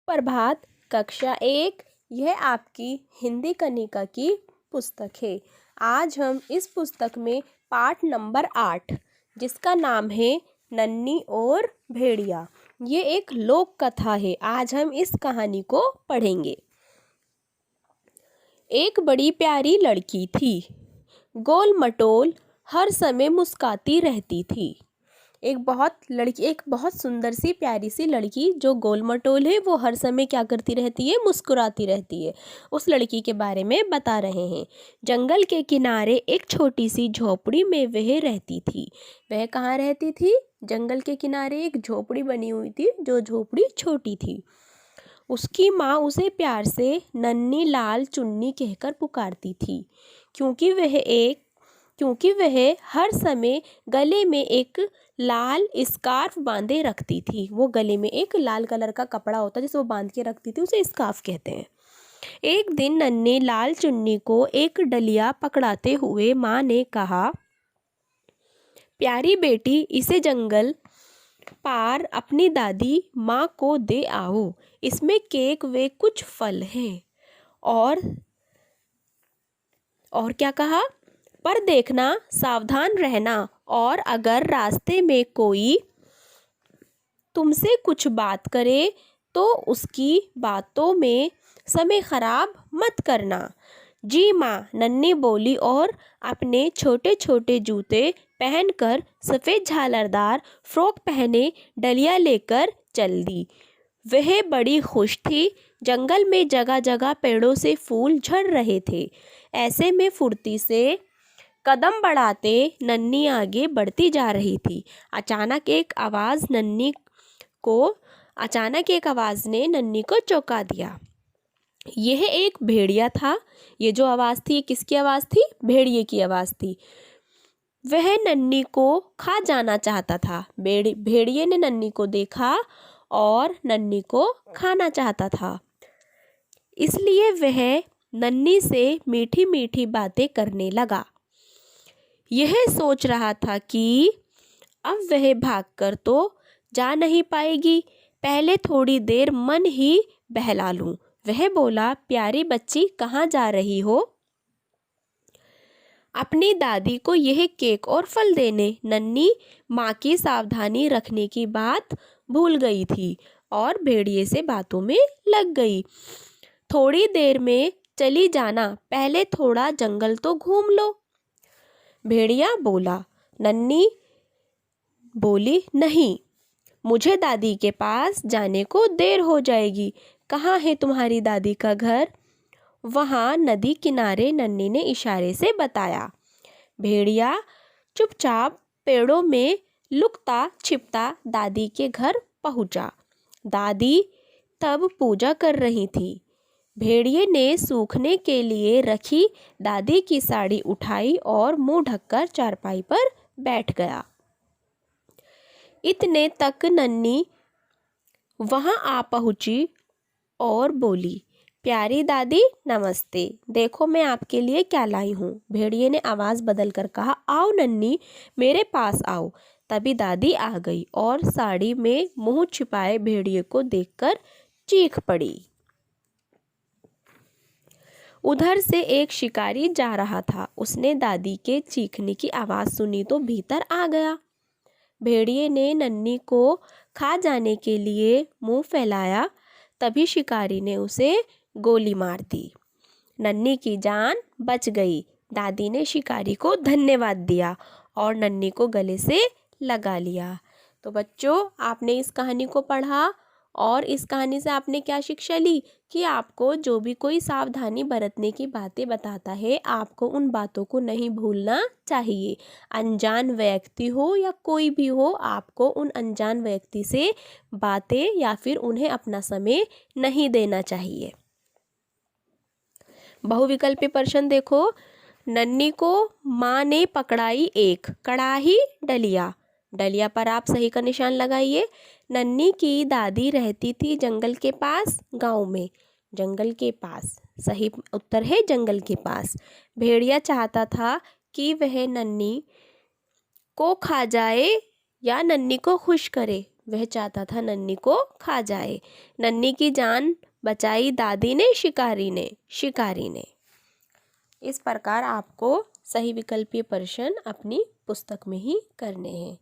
सुप्रभात। कक्षा 1, यह आपकी हिंदी कनिका की पुस्तक है। आज हम इस पुस्तक में पाठ नंबर 8, जिसका नाम है नन्ही और भेड़िया, ये एक लोक कथा है। आज हम इस कहानी को पढ़ेंगे। एक बड़ी प्यारी लड़की थी, गोल मटोल, हर समय मुस्काती रहती थी। एक बहुत सुंदर सी प्यारी सी लड़की जो गोल मटोल है, वो हर समय क्या करती रहती है? मुस्कुराती रहती है। उस लड़की के बारे में बता रहे हैं। जंगल के किनारे एक छोटी सी झोपड़ी में वह रहती थी। वह कहाँ रहती थी? जंगल के किनारे एक झोपड़ी बनी हुई थी, जो झोपड़ी छोटी थी। उसकी माँ उसे प्यार से नन्ही लाल चुन्नी कहकर पुकारती थी, क्योंकि वह हर समय गले में एक लाल स्कार्फ बांधे रखती थी। वो गले में एक लाल कलर का कपड़ा होता है जिसे वो बांध के रखती थी, उसे स्कार्फ कहते हैं। एक दिन नन्ही लाल चुन्नी को एक डलिया पकड़ाते हुए माँ ने कहा, प्यारी बेटी, इसे जंगल पार अपनी दादी माँ को दे आओ। इसमें केक वे कुछ फल हैं। और क्या कहा? पर देखना, सावधान रहना, और अगर रास्ते में कोई तुमसे कुछ बात करे तो उसकी बातों में समय खराब मत करना। जी माँ, नन्ही बोली और अपने छोटे छोटे जूते पहनकर सफ़ेद झालरदार फ्रॉक पहने डलिया लेकर चल दी। वह बड़ी खुश थी। जंगल में जगह जगह पेड़ों से फूल झड़ रहे थे। ऐसे में फुर्ती से कदम बढ़ाते नन्ही आगे बढ़ती जा रही थी। अचानक एक आवाज़ ने नन्ही को चौंका दिया। यह एक भेड़िया था। ये जो आवाज़ थी, किसकी आवाज़ थी? भेड़िए की आवाज़ थी। वह नन्ही को खा जाना चाहता था। भेड़िए ने नन्ही को देखा और नन्ही को खाना चाहता था। इसलिए वह नन्ही से मीठी मीठी बातें करने लगा। यह सोच रहा था कि अब वह भागकर तो जा नहीं पाएगी, पहले थोड़ी देर मन ही बहला लूं। वह बोला, प्यारी बच्ची, कहाँ जा रही हो? अपनी दादी को यह केक और फल देने। नन्ही माँ की सावधानी रखने की बात भूल गई थी और भेड़िए से बातों में लग गई। थोड़ी देर में चली जाना, पहले थोड़ा जंगल तो घूम लो। भेड़िया बोला। नन्ही बोली, नहीं, मुझे दादी के पास जाने को देर हो जाएगी। कहाँ है तुम्हारी दादी का घर? वहाँ नदी किनारे, नन्ही ने इशारे से बताया। भेड़िया चुपचाप पेड़ों में लुकता छिपता दादी के घर पहुँचा। दादी तब पूजा कर रही थी। भेड़िए ने सूखने के लिए रखी दादी की साड़ी उठाई और मुंह ढककर चारपाई पर बैठ गया। इतने तक नन्ही वहां आ पहुंची और बोली, प्यारी दादी, नमस्ते। देखो मैं आपके लिए क्या लाई हूँ। भेड़िए ने आवाज़ बदलकर कहा, आओ नन्ही, मेरे पास आओ। तभी दादी आ गई और साड़ी में मुंह छिपाए भेड़िए को देखकर चीख पड़ी। उधर से एक शिकारी जा रहा था। उसने दादी के चीखने की आवाज़ सुनी तो भीतर आ गया। भेड़िए ने नन्ही को खा जाने के लिए मुंह फैलाया। तभी शिकारी ने उसे गोली मार दी। नन्ही की जान बच गई। दादी ने शिकारी को धन्यवाद दिया और नन्ही को गले से लगा लिया। तो बच्चों, आपने इस कहानी को पढ़ा और इस कहानी से आपने क्या शिक्षा ली कि आपको जो भी कोई सावधानी बरतने की बातें बताता है, आपको उन बातों को नहीं भूलना चाहिए। अनजान व्यक्ति हो या कोई भी हो, आपको उन अनजान व्यक्ति से बातें या फिर उन्हें अपना समय नहीं देना चाहिए। बहुविकल्पी प्रश्न देखो। नन्ही को माँ ने पकड़ाई एक कड़ाही डलिया। डलिया पर आप सही का निशान लगाइए। नन्ही की दादी रहती थी जंगल के पास, गांव में। जंगल के पास, सही उत्तर है जंगल के पास। भेड़िया चाहता था कि वह नन्ही को खा जाए या नन्ही को खुश करे। वह चाहता था नन्ही को खा जाए। नन्ही की जान बचाई दादी ने, शिकारी ने। इस प्रकार आपको सही विकल्पीय प्रश्न अपनी पुस्तक में ही करने हैं।